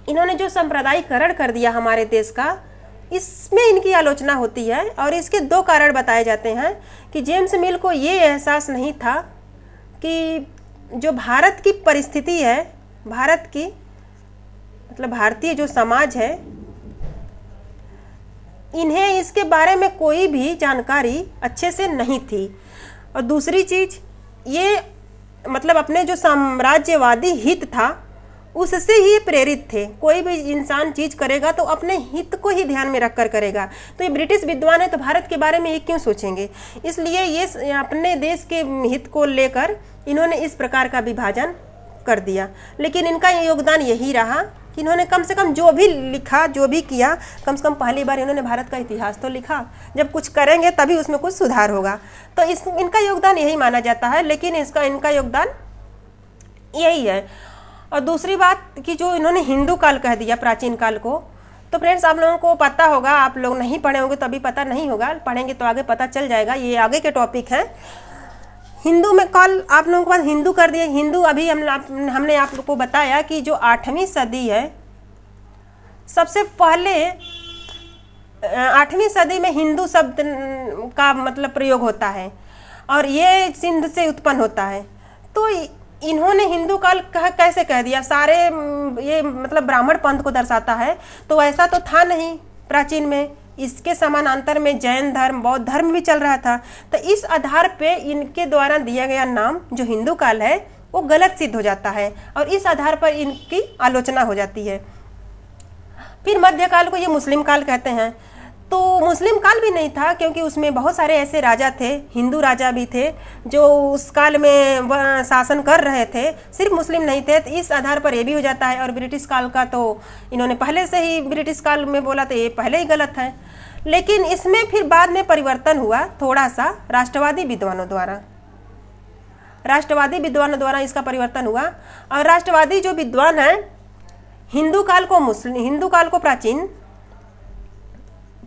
इन्होंने जो सांप्रदायिकरण कर दिया हमारे देश का, इसमें इनकी आलोचना होती है। और इसके 2 कारण बताए जाते हैं कि जेम्स मिल को ये एहसास नहीं था कि जो भारत की परिस्थिति है, भारत की मतलब भारतीय जो समाज है, इन्हें इसके बारे में कोई भी जानकारी अच्छे से नहीं थी। और दूसरी चीज़, ये मतलब अपने जो साम्राज्यवादी हित था उससे ही प्रेरित थे। कोई भी इंसान चीज़ करेगा तो अपने हित को ही ध्यान में रखकर करेगा। तो ये ब्रिटिश विद्वान है तो भारत के बारे में ये क्यों सोचेंगे? इसलिए ये अपने देश के हित को लेकर इन्होंने इस प्रकार का विभाजन कर दिया। लेकिन इनका योगदान यही रहा कि इन्होंने कम से कम जो भी लिखा, जो भी किया, कम से कम पहली बार इन्होंने भारत का इतिहास तो लिखा। जब कुछ करेंगे तभी उसमें कुछ सुधार होगा। तो इनका योगदान यही माना जाता है। लेकिन इनका योगदान यही है। और दूसरी बात कि जो इन्होंने हिंदू काल कह दिया प्राचीन काल को, तो फ्रेंड्स आप लोगों को पता होगा, आप लोग नहीं पढ़े होंगे तो अभी पता नहीं होगा, पढ़ेंगे तो आगे पता चल जाएगा, ये आगे के टॉपिक हैं। हिंदू में काल आप लोगों के पास हिंदू कर दिए। हिंदू अभी हमने आप लोग को बताया कि जो 8वीं सदी है, सबसे पहले 8वीं सदी में हिंदू शब्द का मतलब प्रयोग होता है और ये सिंध से उत्पन्न होता है। तो इन्होंने हिंदू काल कैसे कह दिया? सारे ये मतलब ब्राह्मण पंथ को दर्शाता है, तो ऐसा तो था नहीं प्राचीन में। इसके समानांतर में जैन धर्म, बौद्ध धर्म भी चल रहा था। तो इस आधार पे इनके द्वारा दिया गया नाम जो हिंदू काल है वो गलत सिद्ध हो जाता है और इस आधार पर इनकी आलोचना हो जाती है। फिर मध्यकाल को ये मुस्लिम काल कहते हैं। तो मुस्लिम काल भी नहीं था, क्योंकि उसमें बहुत सारे ऐसे राजा थे, हिंदू राजा भी थे, जो उस काल में शासन कर रहे थे, सिर्फ मुस्लिम नहीं थे। तो इस आधार पर ये भी हो जाता है। और ब्रिटिश काल का तो इन्होंने पहले से ही ब्रिटिश काल में बोला, तो ये पहले ही गलत है। लेकिन इसमें फिर बाद में परिवर्तन हुआ थोड़ा सा राष्ट्रवादी विद्वानों द्वारा इसका परिवर्तन हुआ। और राष्ट्रवादी जो विद्वान हैं, हिंदू काल को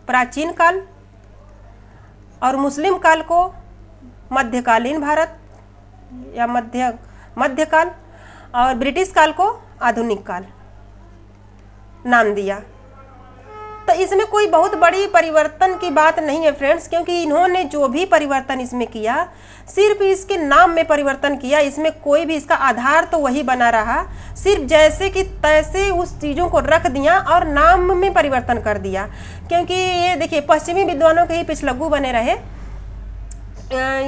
प्राचीन काल और मुस्लिम काल को मध्यकालीन भारत या मध्यकाल और ब्रिटिश काल को आधुनिक काल नाम दिया। तो इसमें कोई बहुत बड़ी परिवर्तन की बात नहीं है फ्रेंड्स, क्योंकि इन्होंने जो भी परिवर्तन इसमें किया सिर्फ इसके नाम में परिवर्तन किया। इसमें कोई भी इसका आधार तो वही बना रहा, सिर्फ जैसे कि तैसे उस चीज़ों को रख दिया और नाम में परिवर्तन कर दिया। क्योंकि ये देखिए पश्चिमी विद्वानों के ही पिछलग्गू बने रहे।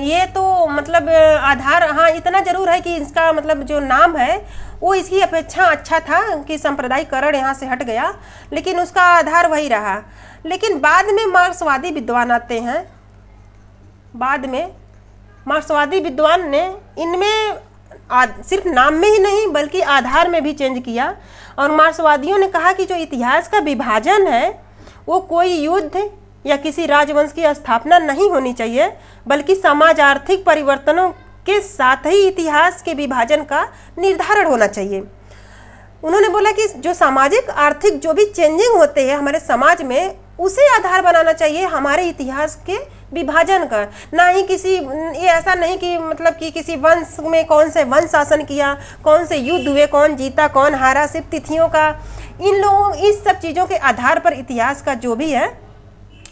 ये तो मतलब आधार, हाँ इतना जरूर है कि इसका मतलब जो नाम है वो इसकी अपेक्षा अच्छा था कि सांप्रदायिकरण यहाँ से हट गया, लेकिन उसका आधार वही रहा। लेकिन बाद में मार्क्सवादी विद्वान आते हैं। बाद में मार्क्सवादी विद्वान ने इनमें सिर्फ नाम में ही नहीं बल्कि आधार में भी चेंज किया। और मार्क्सवादियों ने कहा कि जो इतिहास का विभाजन है वो कोई युद्ध या किसी राजवंश की स्थापना नहीं होनी चाहिए, बल्कि समाज आर्थिक परिवर्तनों के साथ ही इतिहास के विभाजन का निर्धारण होना चाहिए। उन्होंने बोला कि जो सामाजिक आर्थिक जो भी चेंजिंग होते हैं हमारे समाज में, उसे आधार बनाना चाहिए हमारे इतिहास के विभाजन का, ना ही किसी, ये ऐसा नहीं कि मतलब कि किसी वंश में कौन से वंश शासन किया, कौन से युद्ध हुए, कौन जीता कौन हारा, सिर्फ तिथियों का, इन लोगों इस सब चीज़ों के आधार पर इतिहास का जो भी है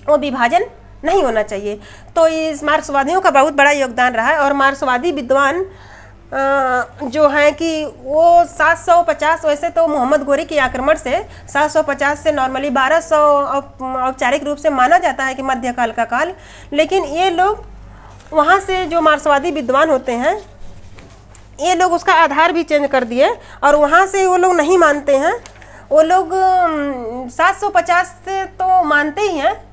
वो विभाजन नहीं होना चाहिए। तो इस मार्क्सवादियों का बहुत बड़ा योगदान रहा है। और मार्क्सवादी विद्वान जो हैं कि वो 750, वैसे तो मोहम्मद गोरी के आक्रमण से 750 से नॉर्मली 1200 औपचारिक रूप से माना जाता है कि मध्यकाल का काल, लेकिन ये लोग वहाँ से जो मार्क्सवादी विद्वान होते हैं ये लोग उसका आधार भी चेंज कर दिए, और वहाँ से वो लोग नहीं मानते हैं, वो लोग 750 से तो मानते ही हैं,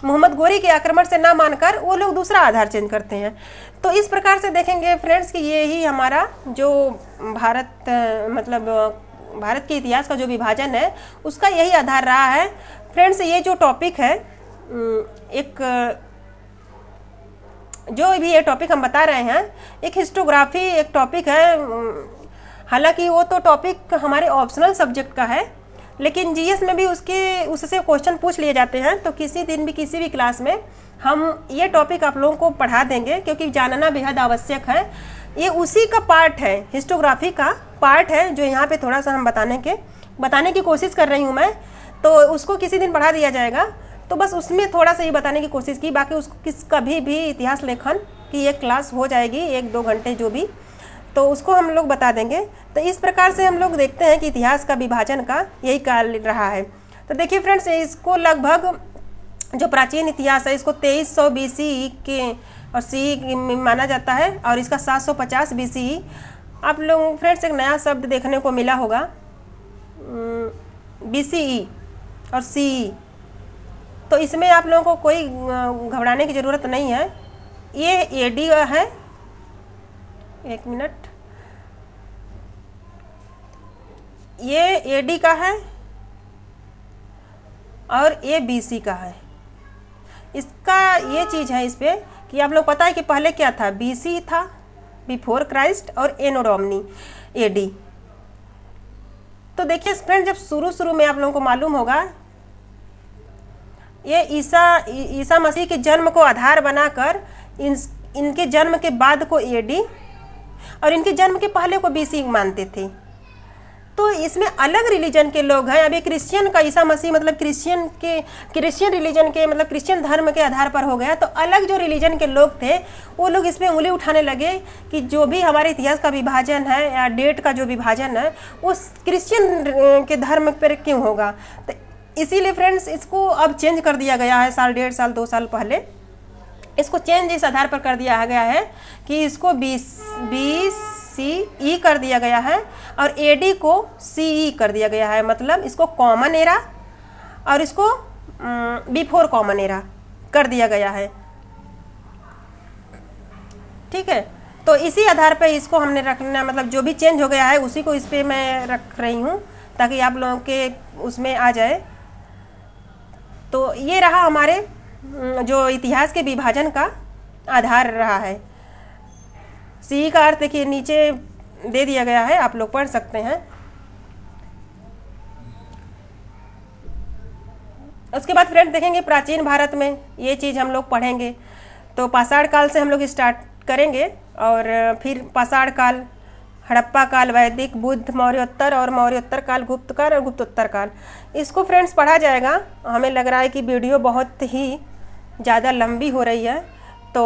मोहम्मद गोरी के आक्रमण से ना मानकर वो लोग दूसरा आधार चेंज करते हैं। तो इस प्रकार से देखेंगे फ्रेंड्स कि ये ही हमारा जो भारत के इतिहास का जो विभाजन है उसका यही आधार रहा है। फ्रेंड्स, ये जो टॉपिक है, जो भी ये टॉपिक हम बता रहे हैं, एक हिस्टोग्राफी एक टॉपिक है। हालांकि वो तो टॉपिक हमारे ऑप्शनल सब्जेक्ट का है, लेकिन जीएस में भी उससे क्वेश्चन पूछ लिए जाते हैं। तो किसी दिन भी किसी भी क्लास में हम ये टॉपिक आप लोगों को पढ़ा देंगे, क्योंकि जानना बेहद आवश्यक है। ये उसी का पार्ट है, हिस्टोग्राफी का पार्ट है, जो यहाँ पे थोड़ा सा हम बताने की कोशिश कर रही हूँ मैं। तो उसको किसी दिन पढ़ा दिया जाएगा, तो बस उसमें थोड़ा सा ये बताने की कोशिश की। बाकी उसको कभी भी इतिहास लेखन की एक क्लास हो जाएगी 1-2 घंटे जो भी, तो उसको हम लोग बता देंगे। तो इस प्रकार से हम लोग देखते हैं कि इतिहास का विभाजन का यही काल रहा है। तो देखिए फ्रेंड्स, इसको लगभग जो प्राचीन इतिहास है इसको 2300 BCE के और CE माना जाता है, और इसका 750 BCE। आप लोग फ्रेंड्स एक नया शब्द देखने को मिला होगा, BCE और CE। तो इसमें आप लोगों को कोई घबराने की ज़रूरत नहीं है। ये AD है, 1 मिनट, ये AD का है और ये BC का है। इसका ये चीज़ है इस पे कि आप लोग पता है कि पहले क्या था, BC था, बिफोर क्राइस्ट, और एनो डोमिनी AD। तो देखिए फ्रेंड, जब शुरू में आप लोगों को मालूम होगा, ये ईसा मसीह के जन्म को आधार बनाकर इनके जन्म के बाद को AD और इनके जन्म के पहले को BC मानते थे। तो इसमें अलग रिलीजन के लोग हैं। अभी क्रिश्चियन का ईसा मसीह मतलब क्रिश्चियन रिलीजन के मतलब क्रिश्चियन धर्म के आधार पर हो गया। तो अलग जो रिलीजन के लोग थे वो लोग इसमें उंगली उठाने लगे कि जो भी हमारे इतिहास का विभाजन है या डेट का जो विभाजन है वो क्रिश्चियन के धर्म पर क्यों होगा। तो इसीलिए फ्रेंड्स इसको अब चेंज कर दिया गया है, 1.5 साल 2 साल पहले इसको चेंज इस आधार पर कर दिया गया है कि इसको BCE कर दिया गया है और AD को CE कर दिया गया है। मतलब इसको कॉमन एरा और इसको बिफोर कॉमन एरा कर दिया गया है। ठीक है, तो इसी आधार पर इसको हमने रखना, मतलब जो भी चेंज हो गया है उसी को इस पर मैं रख रही हूँ ताकि आप लोगों के उसमें आ जाए। तो ये रहा हमारे जो इतिहास के विभाजन का आधार रहा है। CE का अर्थ देखिए नीचे दे दिया गया है, आप लोग पढ़ सकते हैं। उसके बाद फ्रेंड देखेंगे प्राचीन भारत में ये चीज़ हम लोग पढ़ेंगे। तो पाषाण काल से हम लोग स्टार्ट करेंगे और फिर पाषाण काल, हड़प्पा काल, वैदिक, बुद्ध, मौर्योत्तर और मौर्योत्तर काल, गुप्त काल और गुप्तोत्तर काल। इसको फ्रेंड्स पढ़ा जाएगा। हमें लग रहा है कि वीडियो बहुत ही ज़्यादा लंबी हो रही है, तो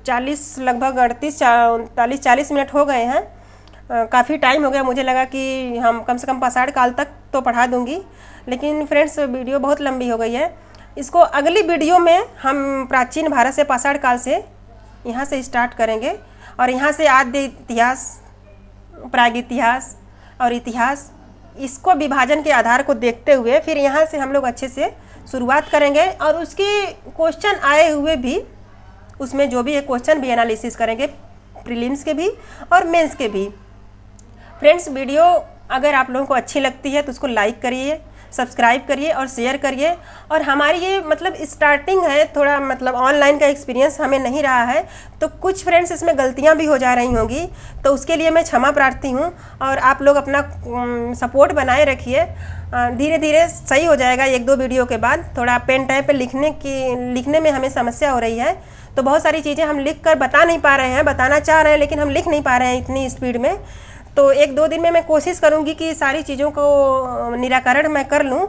40 लगभग 38-40 मिनट हो गए हैं। काफ़ी टाइम हो गया, मुझे लगा कि हम कम से कम पाषाण काल तक तो पढ़ा दूंगी, लेकिन फ्रेंड्स वीडियो बहुत लंबी हो गई है। इसको अगली वीडियो में हम प्राचीन भारत से पाषाण काल से यहाँ से स्टार्ट करेंगे और यहाँ से आद्य इतिहास, प्रागइतिहास और इतिहास, इसको विभाजन के आधार को देखते हुए फिर यहाँ से हम लोग अच्छे से शुरुआत करेंगे और उसके क्वेश्चन आए हुए भी उसमें जो भी है क्वेश्चन भी एनालिसिस करेंगे, प्रीलिम्स के भी और मेंस के भी। फ्रेंड्स वीडियो अगर आप लोगों को अच्छी लगती है तो उसको लाइक करिए, सब्सक्राइब करिए और शेयर करिए। और हमारी ये मतलब स्टार्टिंग है, थोड़ा मतलब ऑनलाइन का एक्सपीरियंस हमें नहीं रहा है, तो कुछ फ्रेंड्स इसमें गलतियां भी हो जा रही होंगी, तो उसके लिए मैं क्षमा प्रार्थी हूँ। और आप लोग अपना सपोर्ट बनाए रखिए, धीरे धीरे सही हो जाएगा। 1-2 वीडियो के बाद थोड़ा पेन टाइप पे लिखने में हमें समस्या हो रही है, तो बहुत सारी चीज़ें हम लिख कर बता नहीं पा रहे हैं, बताना चाह रहे हैं लेकिन हम लिख नहीं पा रहे हैं इतनी स्पीड में। तो 1-2 दिन में मैं कोशिश करूँगी कि सारी चीज़ों को निराकरण मैं कर लूँ।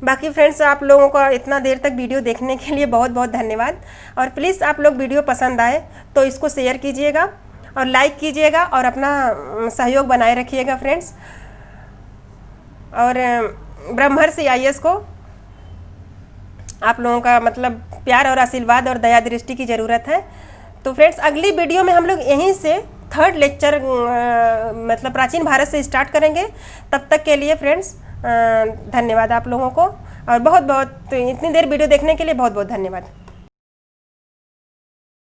बाकी फ्रेंड्स, आप लोगों का इतना देर तक वीडियो देखने के लिए बहुत बहुत धन्यवाद। और प्लीज़ आप लोग वीडियो पसंद आए तो इसको शेयर कीजिएगा और लाइक कीजिएगा और अपना सहयोग बनाए रखिएगा फ्रेंड्स। और ब्रह्मर्षि IAS को आप लोगों का मतलब प्यार और आशीर्वाद और दया दृष्टि की ज़रूरत है। तो फ्रेंड्स, अगली वीडियो में हम लोग यहीं से 3rd लेक्चर मतलब प्राचीन भारत से स्टार्ट करेंगे। तब तक के लिए फ्रेंड्स धन्यवाद आप लोगों को, और बहुत बहुत इतनी देर वीडियो देखने के लिए बहुत बहुत धन्यवाद।